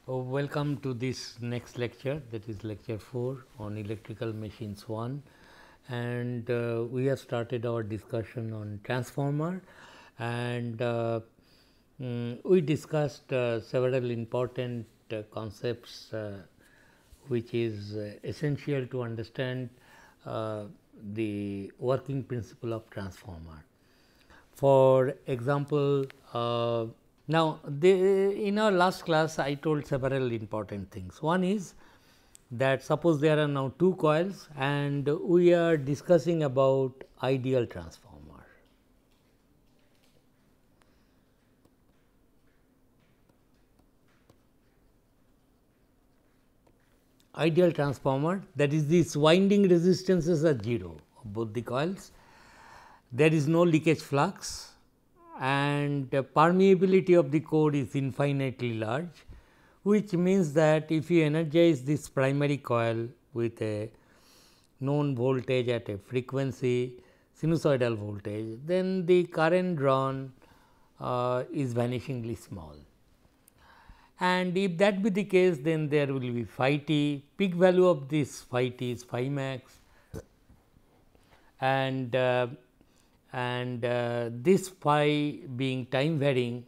Welcome to this next lecture, that is lecture 4 on electrical machines 1, and we have started our discussion on transformer, and we discussed several important concepts which is essential to understand the working principle of transformer. For example, in our last class I told several important things. One is that suppose there are now two coils and we are discussing about ideal transformer. Ideal transformer, that is, these winding resistances are 0 of both the coils. There is no leakage flux and permeability of the core is infinitely large, which means that if you energize this primary coil with a known voltage at a frequency sinusoidal voltage, then the current drawn is vanishingly small. And if that be the case, then there will be phi t, peak value of this phi t is phi max, and this phi being time varying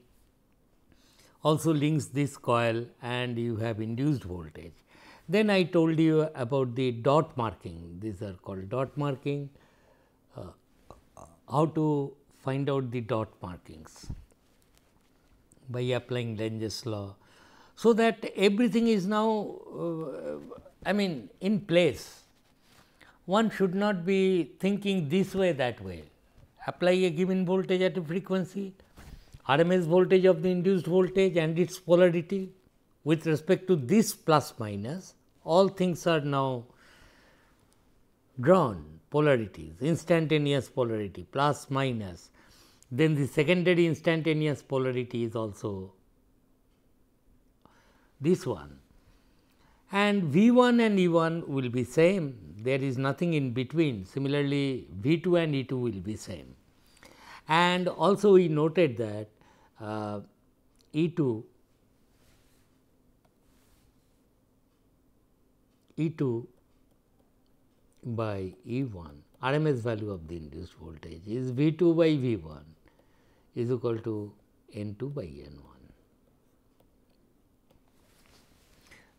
also links this coil and you have induced voltage. Then I told you about the dot marking, these are called dot marking, how to find out the dot markings by applying Lenge's law. So that everything is now in place. One should not be thinking this way, that way. Apply a given voltage at a frequency, RMS voltage of the induced voltage and its polarity with respect to this plus minus, all things are now drawn, polarities, instantaneous polarity plus minus. Then the secondary instantaneous polarity is also this one, and V 1 and E 1 will be same, there is nothing in between. Similarly, V 2 and E 2 will be same, and also we noted that E 2 by E 1, RMS value of the induced voltage is V 2 by V 1 is equal to N 2 by N 1.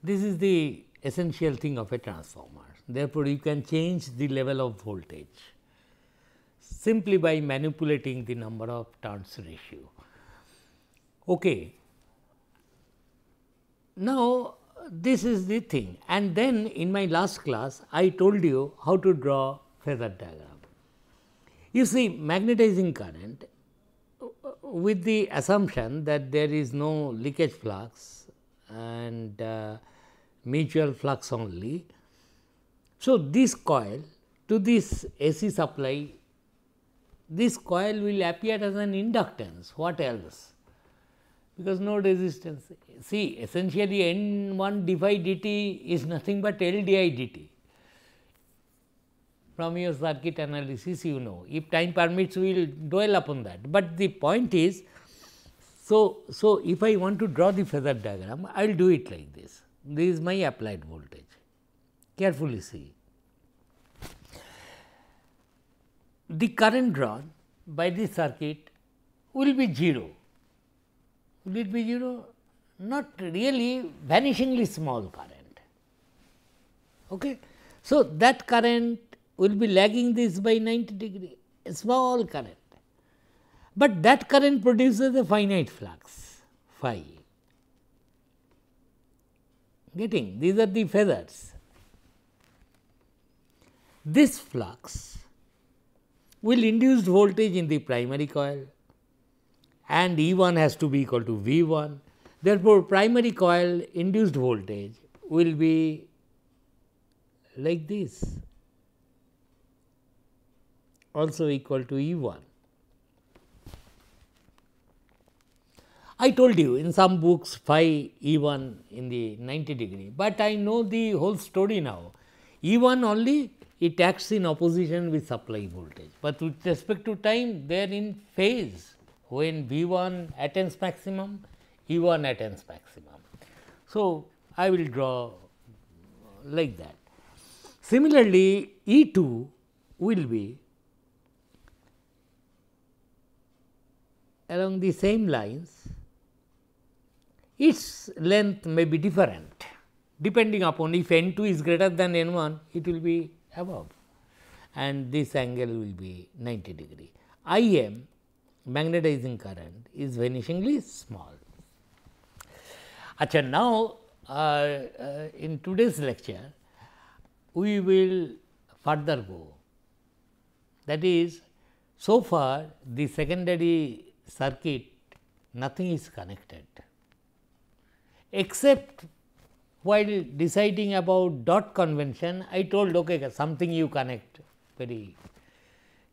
This is the essential thing of a transformer. Therefore, you can change the level of voltage simply by manipulating the number of turns ratio. Okay. Now, this is the thing, and then in my last class I told you how to draw phasor diagram. You see, magnetizing current with the assumption that there is no leakage flux and mutual flux only. So, this coil to this AC supply, this coil will appear as an inductance, what else? Because no resistance. See, essentially N 1 d phi dt is nothing but L di dt. From your circuit analysis, you know, if time permits we will dwell upon that, but the point is, so if I want to draw the phasor diagram, I will do it like this. This is my applied voltage. Carefully see. The current drawn by this circuit will be 0. Will it be 0? Not really, vanishingly small current. Okay. So, that current will be lagging this by 90 degree, a small current, but that current produces a finite flux phi. Getting, these are the phasors. This flux will induce voltage in the primary coil and E 1 has to be equal to V 1. Therefore, primary coil induced voltage will be like this, also equal to E 1. I told you in some books phi E 1 in the 90 degree, but I know the whole story now. E 1 only, it acts in opposition with supply voltage, but with respect to time they are in phase. When V 1 attains maximum, E 1 attains maximum. So, I will draw like that. Similarly, E2 will be along the same lines, its length may be different depending upon if N2 is greater than N1, it will be above and this angle will be 90 degree. Im magnetizing current is vanishingly small. Achha, now, in today's lecture, we will further go. That is, so far the secondary circuit nothing is connected, except while deciding about dot convention, I told okay, something you connect very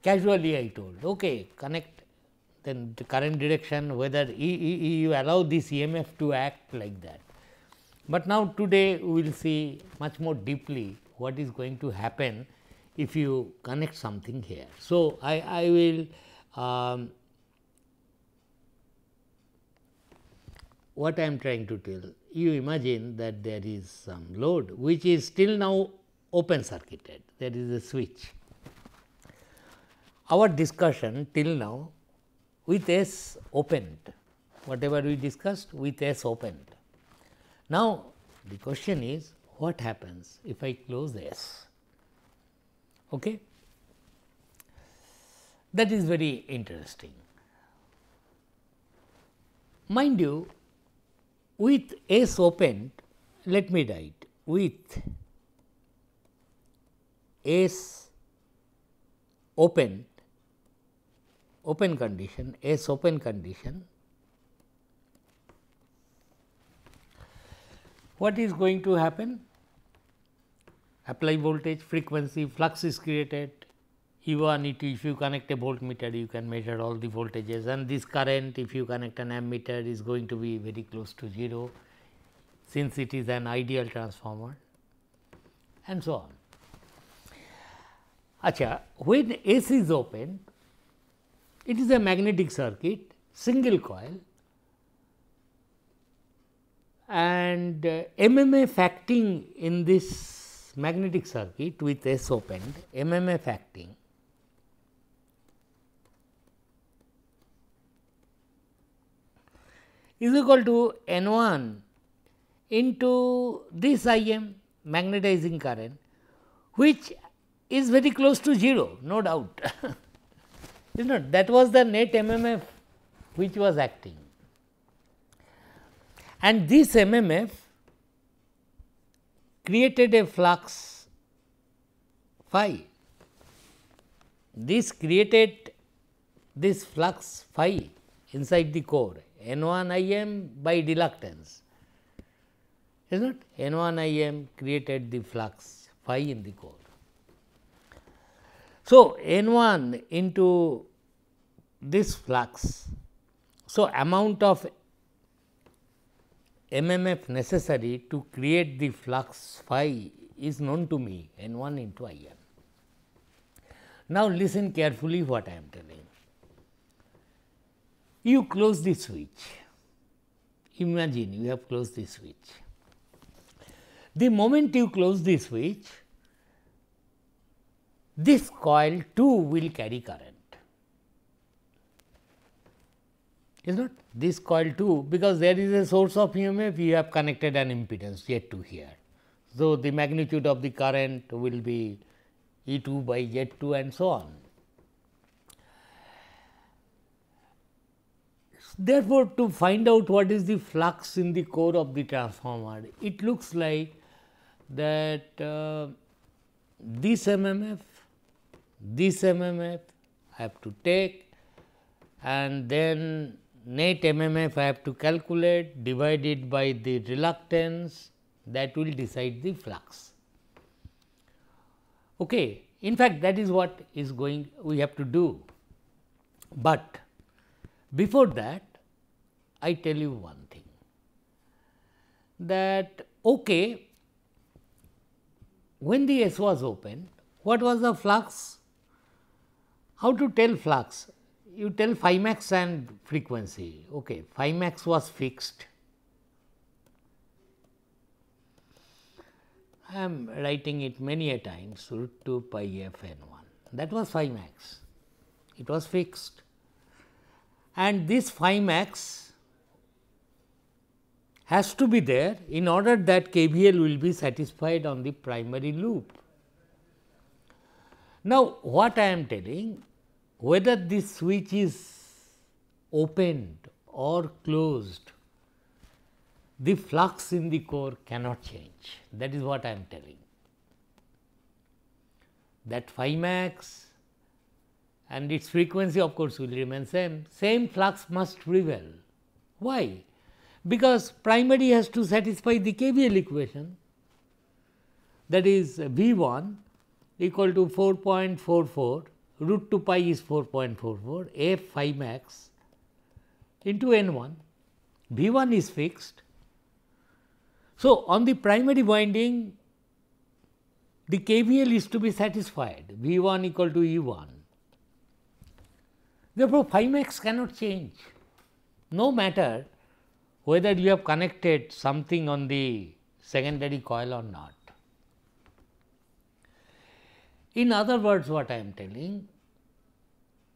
casually I told okay, connect then the current direction whether you allow this EMF to act like that. But now today we will see much more deeply what is going to happen if you connect something here. So, I will what I am trying to tell you, imagine that there is some load which is still now open circuited, there is a switch. Our discussion till now with S opened, whatever we discussed with S opened. Now, the question is what happens if I close S? Okay? That is very interesting. Mind you, with S opened, let me write with S opened, open condition, S open condition, what is going to happen? Apply voltage, frequency, flux is created, E1, E2, if you connect a voltmeter, you can measure all the voltages, and this current, if you connect an ammeter, is going to be very close to 0, since it is an ideal transformer, and so on. Achha, when S is open, it is a magnetic circuit, single coil, and MMF acting in this magnetic circuit with S opened, MMF acting is equal to N1 into this Im magnetizing current, which is very close to 0, no doubt. Is not, that was the net MMF which was acting, and this MMF created a flux phi. This created this flux phi inside the core, N1 Im by reluctance, is not, N1 Im created the flux phi in the core. So, N1 into this flux, so amount of MMF necessary to create the flux phi is known to me, N1 into Im. Now, listen carefully what I am telling. You close the switch, imagine you have closed the switch. The moment you close the switch, this coil 2 will carry current, is not, this coil 2, because there is a source of EMF, you have connected an impedance Z2 here. So, the magnitude of the current will be E2 by Z2 and so on. Therefore, to find out what is the flux in the core of the transformer, it looks like that this MMF I have to take, and then net MMF I have to calculate divided by the reluctance, that will decide the flux. Okay. In fact, that is what is going we have to do, but before that I tell you one thing, that okay, when the S was open, what was the flux? How to tell flux? You tell phi max and frequency. Okay, phi max was fixed, I am writing it many a times, root 2 pi f n1. That was phi max, it was fixed, and this phi max has to be there in order that KVL will be satisfied on the primary loop. Now, what I am telling, whether this switch is opened or closed, the flux in the core cannot change. That is what I am telling. That phi max and its frequency of course will remain same flux must prevail. Why? Because primary has to satisfy the KVL equation, that is V 1 equal to 4.44, root 2 pi is 4.44, f phi max into n 1, V 1 is fixed. So, on the primary winding the KVL is to be satisfied, V 1 equal to E 1. Therefore, phi max cannot change, no matter whether you have connected something on the secondary coil or not. In other words, what I am telling,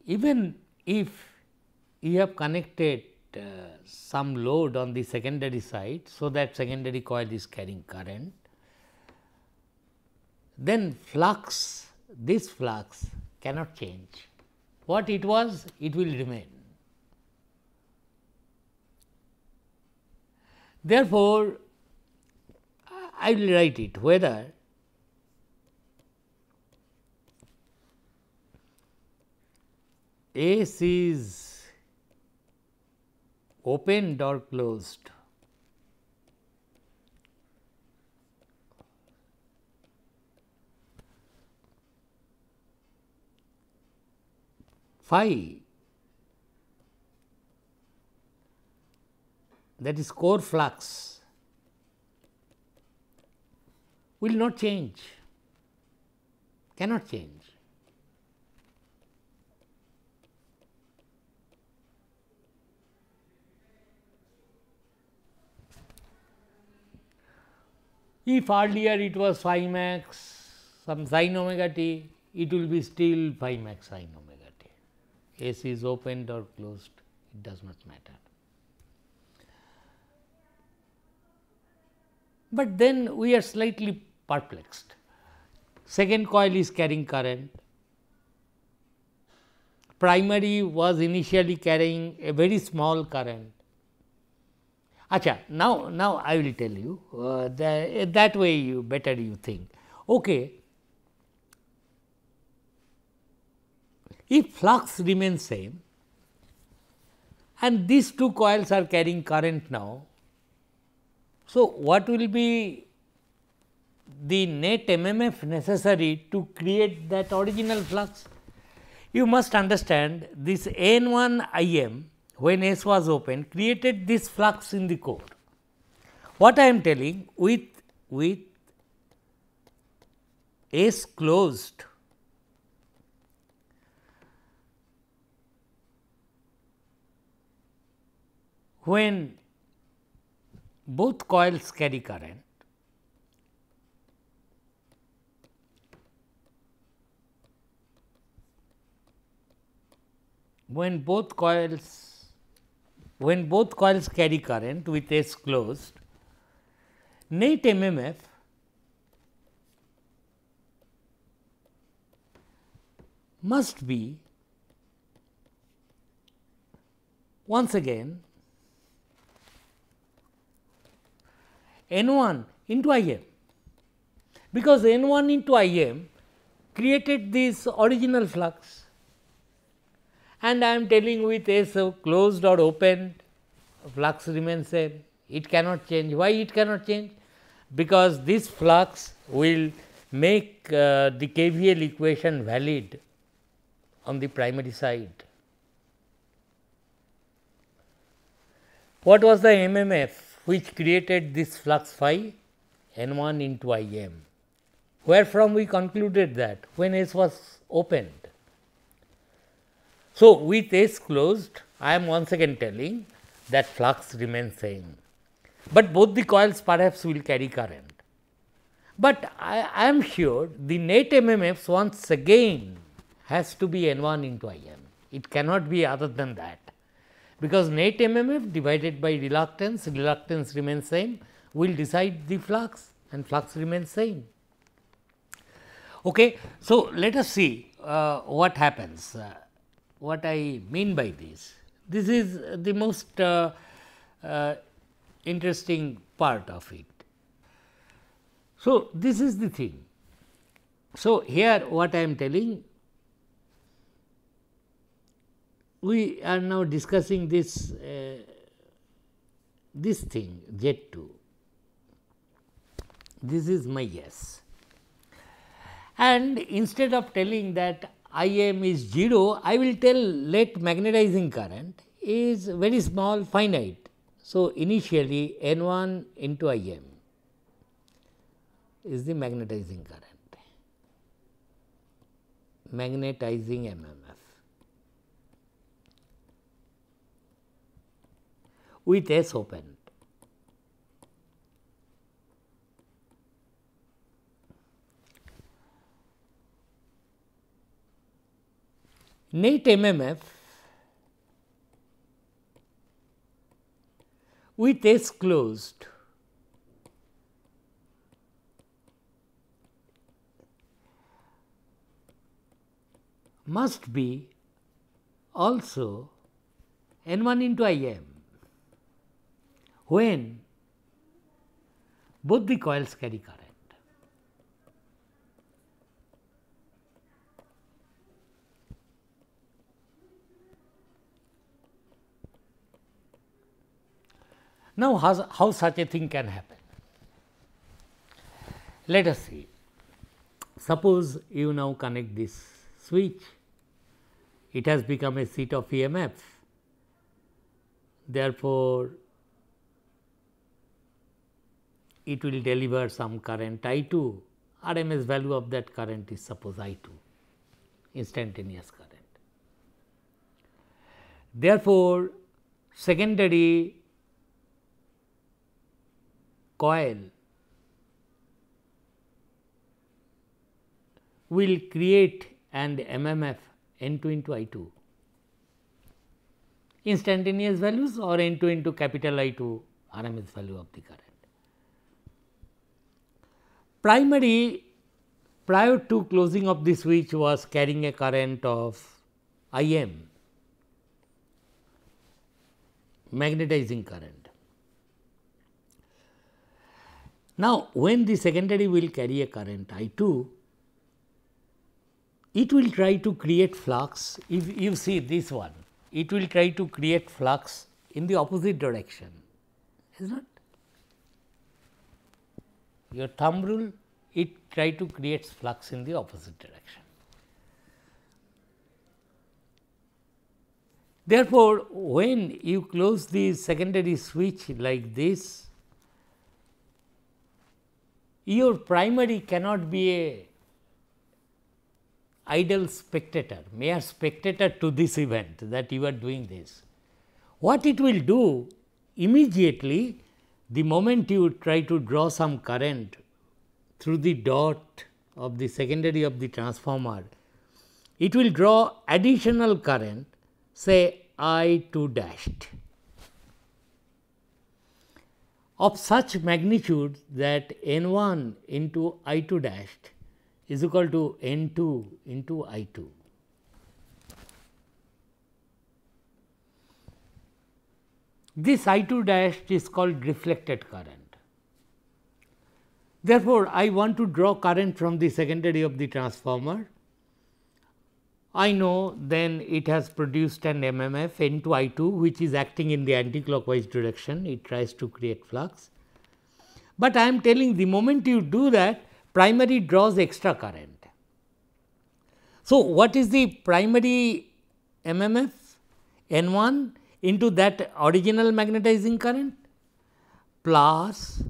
even if you have connected some load on the secondary side, so that secondary coil is carrying current, then flux, this flux cannot change. What it was, it will remain. Therefore, I will write it whether S is opened or closed, phi, that is core flux, will not change, cannot change. If earlier it was phi max some sin omega t, it will be still phi max sin omega t. S is opened or closed, it does not matter. But then we are slightly perplexed. Second coil is carrying current, primary was initially carrying a very small current. Acha, now I will tell you that way you better you think. Okay. If flux remains same and these two coils are carrying current now, so what will be the net MMF necessary to create that original flux? You must understand this N1 IM when S was open created this flux in the core. What I am telling, with S closed, when both coils carry current, when both coils carry current with S closed, net MMF must be once again N1 into IM, because N1 into IM created this original flux, and I am telling with S closed or opened, flux remains same, it cannot change. Why it cannot change? Because this flux will make the KVL equation valid on the primary side. What was the MMF which created this flux phi? N1 into IM, where from we concluded that when S was opened. So, with S closed, I am once again telling that flux remains same, but both the coils perhaps will carry current. But I am sure the net MMF once again has to be N 1 into I m. It cannot be other than that, because net MMF divided by reluctance, reluctance remains same, will decide the flux and flux remains same. Okay. So, let us see what happens, what I mean by this. This is the most interesting part of it. So, this is the thing. So, here what I am telling, we are now discussing this this thing Z2. This is my S, and instead of telling that I m is 0, I will tell let magnetizing current is very small, finite. So, initially N 1 into I m is the magnetizing current, magnetizing MMF with S open. Net MMF with S closed must be also N 1 into I m when both the coils carry current. Now, how such a thing can happen? Let us see. Suppose you now connect this switch, it has become a seat of EMF. Therefore, it will deliver some current I 2, RMS value of that current is suppose I 2, instantaneous current. Therefore, secondary coil will create an MMF N 2 into I 2, instantaneous values, or N 2 into capital I 2 RMS value of the current. Primary prior to closing of the switch was carrying a current of I m, magnetizing current. Now, when the secondary will carry a current I 2, it will try to create flux. If you see this one, it will try to create flux in the opposite direction, is not? Your thumb rule, it try to create flux in the opposite direction. Therefore, when you close the secondary switch like this, your primary cannot be a idle spectator, mere spectator to this event that you are doing this. What it will do immediately, the moment you try to draw some current through the dot of the secondary of the transformer, it will draw additional current, say I 2 dashed, of such magnitude that N 1 into I 2 dashed is equal to N 2 into I 2. This I 2 dashed is called reflected current. Therefore, I want to draw current from the secondary of the transformer. I know then it has produced an MMF N 2 I 2, which is acting in the anticlockwise direction, it tries to create flux. But I am telling the moment you do that, primary draws extra current. So, what is the primary MMF? N 1 into that original magnetizing current plus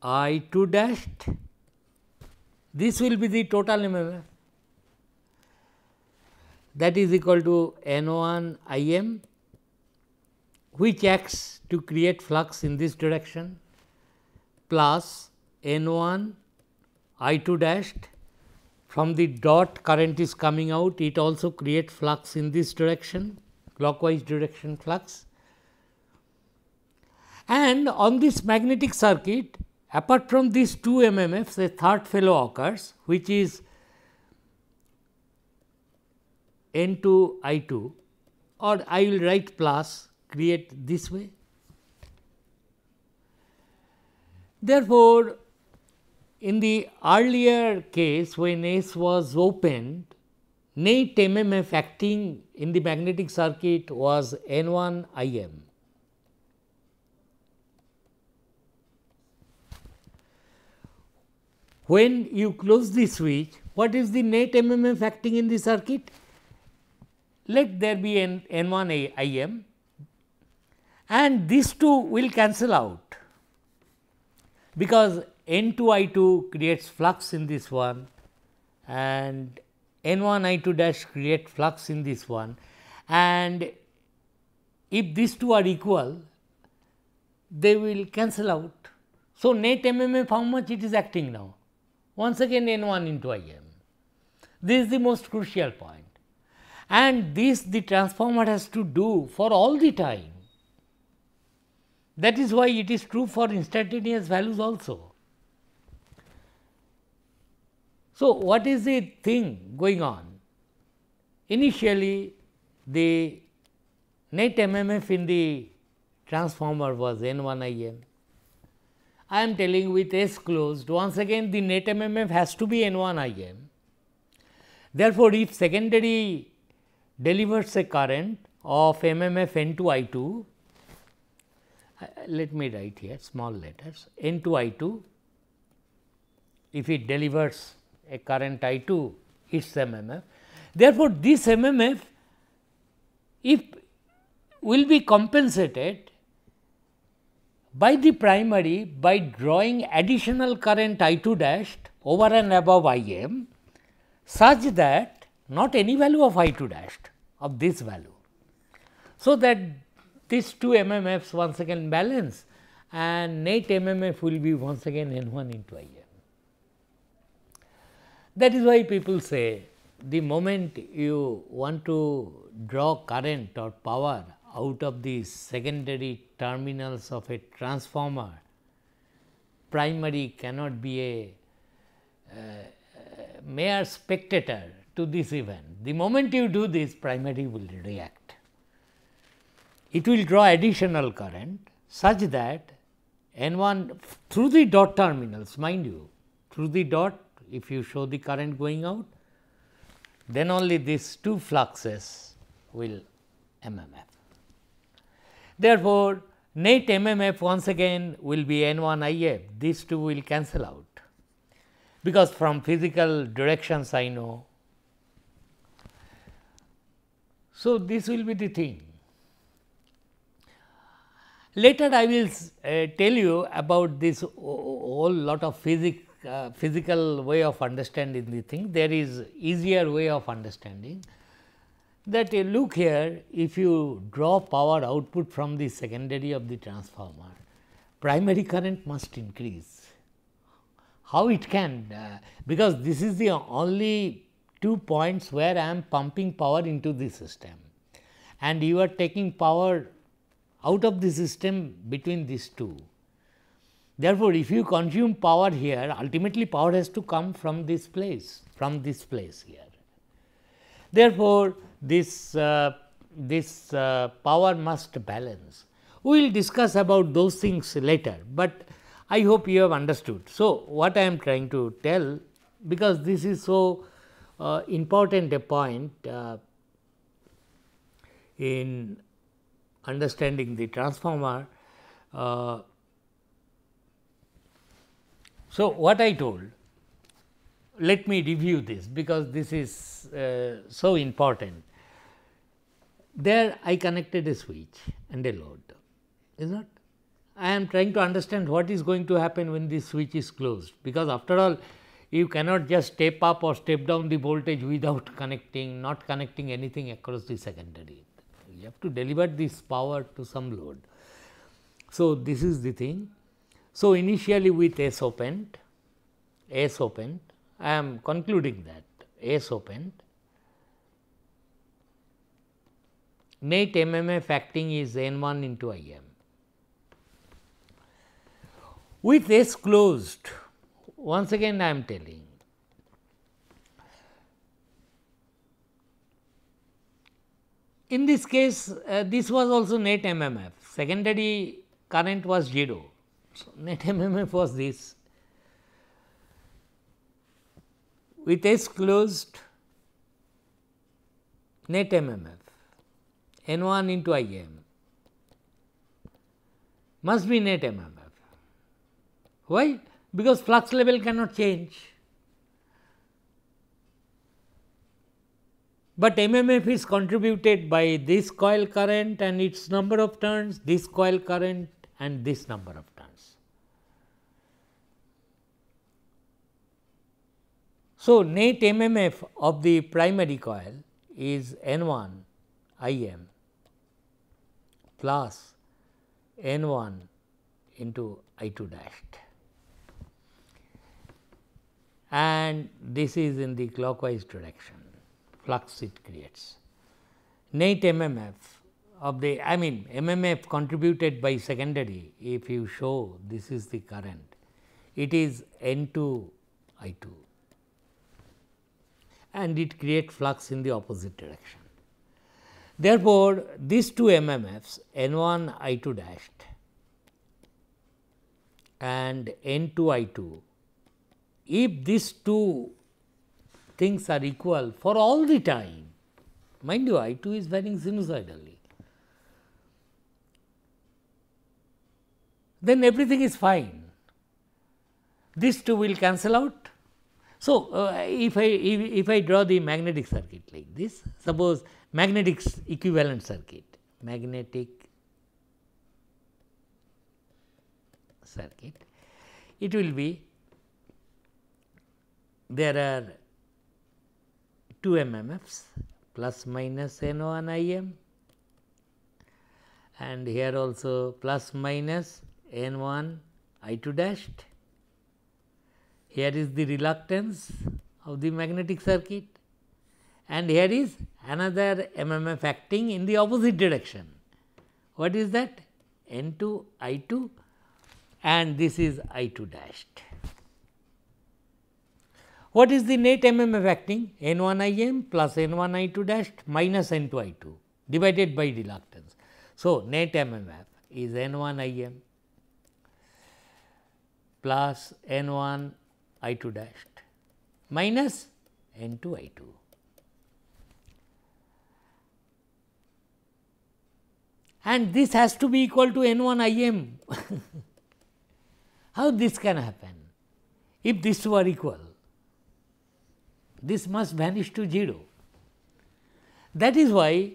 I 2 dashed. This will be the total MMF, that is equal to N 1 I m, which acts to create flux in this direction, plus N 1 I 2 dashed. From the dot current is coming out, it also creates flux in this direction, clockwise direction flux. And on this magnetic circuit, apart from these two MMFs, a third fellow occurs, which is N 2 I 2, or I will write plus, create this way. Therefore, in the earlier case when S was opened, net MMF acting in the magnetic circuit was N 1 I m. When you close the switch, what is the net MMF acting in the circuit? Let there be N 1 I m, and these two will cancel out, because N 2 I 2 creates flux in this one and N 1 I 2 dash create flux in this one, and if these two are equal, they will cancel out. So, net MMF how much it is acting now? Once again N 1 into I m. This is the most crucial point, and this the transformer has to do for all the time. That is why it is true for instantaneous values also. So, what is the thing going on? Initially, the net MMF in the transformer was N 1 I m. I am telling with S closed, once again the net MMF has to be N 1 I m. Therefore, if secondary delivers a current of MMF N 2 I 2, let me write here small letters N 2 I 2, if it delivers a current I 2, its MMF. Therefore, this MMF if will be compensated by the primary by drawing additional current I 2 dashed over and above I m, such that not any value of I 2 dashed of this value. So, that these two MMFs once again balance and net MMF will be once again N 1 into I m. That is why people say the moment you want to draw current or power out of the secondary terminals of a transformer, primary cannot be a mere spectator to this event. The moment you do this, primary will react. It will draw additional current such that N 1 through the dot terminals, mind you, through the dot, if you show the current going out, then only these two fluxes will MMF. Therefore, net MMF once again will be N 1 I f, these two will cancel out, because from physical directions I know. So, this will be the thing. Later I will tell you about this whole lot of physical way of understanding the thing. There is easier way of understanding that look here, if you draw power output from the secondary of the transformer, primary current must increase. How it can? Because this is the only 2 points where I am pumping power into the system, and you are taking power out of the system between these two. Therefore, if you consume power here, ultimately power has to come from this place here. Therefore, this power must balance. We will discuss about those things later, but I hope you have understood. So, what I am trying to tell, because this is so important a point in understanding the transformer. So, what I told, let me review this, because this is so important. There I connected a switch and a load, is not? I am trying to understand what is going to happen when this switch is closed, because after all you cannot just step up or step down the voltage without connecting, not connecting anything across the secondary. You have to deliver this power to some load. So, this is the thing. So, initially with S opened, I am concluding that S opened, net MMF acting is N1 into IM. With S closed, once again I am telling, in this case this was also net MMF, secondary current was 0. So, net MMF was this. With S closed, net MMF N1 into IM must be net MMF. Why? Because flux level cannot change, but MMF is contributed by this coil current and its number of turns, this coil current and this number of turns. So, net MMF of the primary coil is N1 IM plus N1 into I2 dashed, and this is in the clockwise direction, flux it creates. Net MMF of the, I mean MMF contributed by secondary, if you show this is the current, it is N2 I2 and it creates flux in the opposite direction. Therefore, these two MMFs N1 I2 dashed and N2 I2, if these two things are equal for all the time, mind you I2 is varying sinusoidally, then everything is fine. These two will cancel out. So, if I draw the magnetic circuit like this, suppose magnetic equivalent circuit, it will be, there are two MMFs plus minus N1 IM and here also plus minus N1 I2 dashed. Here is the reluctance of the magnetic circuit and here is another MMF acting in the opposite direction. What is that? N2 I2 and this is I2 dashed. What is the net MMF acting? N1 IM plus N1 I2 dashed minus N2 I2 divided by reluctance. So, net MMF is N1 IM plus N1 I2 dashed minus N2 I2. And this has to be equal to N1 IM. How this can happen? If these two are equal, this must vanish to 0. That is why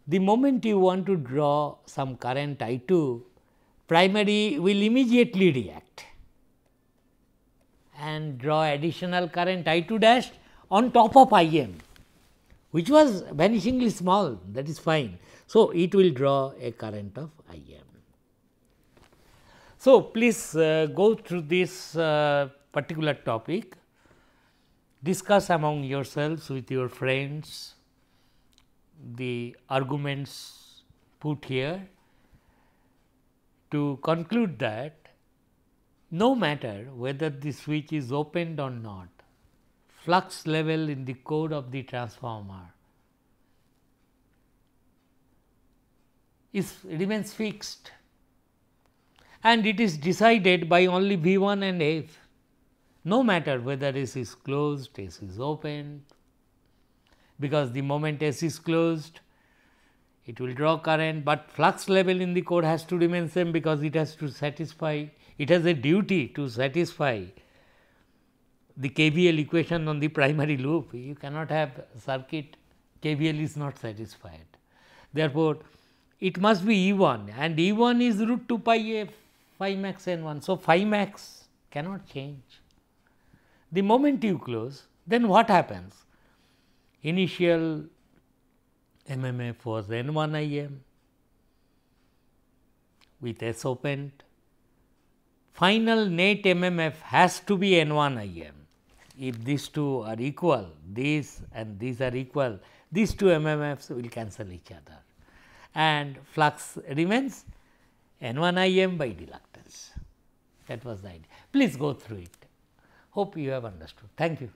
the moment you want to draw some current I2, primary will immediately react and draw additional current I2 dash on top of IM, which was vanishingly small, that is fine. So, it will draw a current of IM. So, please go through this particular topic, discuss among yourselves with your friends the arguments put here to conclude that no matter whether the switch is opened or not, flux level in the core of the transformer remains fixed and it is decided by only V1 and F, no matter whether S is closed, S is opened, because the moment S is closed, it will draw current, but flux level in the core has to remain same because it has to satisfy, it has a duty to satisfy the KVL equation on the primary loop. You cannot have circuit KVL is not satisfied. Therefore, it must be E1 and E1 is root 2 pi f phi max N1. So, phi max cannot change. The moment you close, then what happens? Initial MMF was N1IM with S opened. Final net MMF has to be N1IM. If these two are equal, these and these are equal, these two MMFs will cancel each other and flux remains N1IM by reluctance. That was the idea. Please go through it. Hope you have understood. Thank you.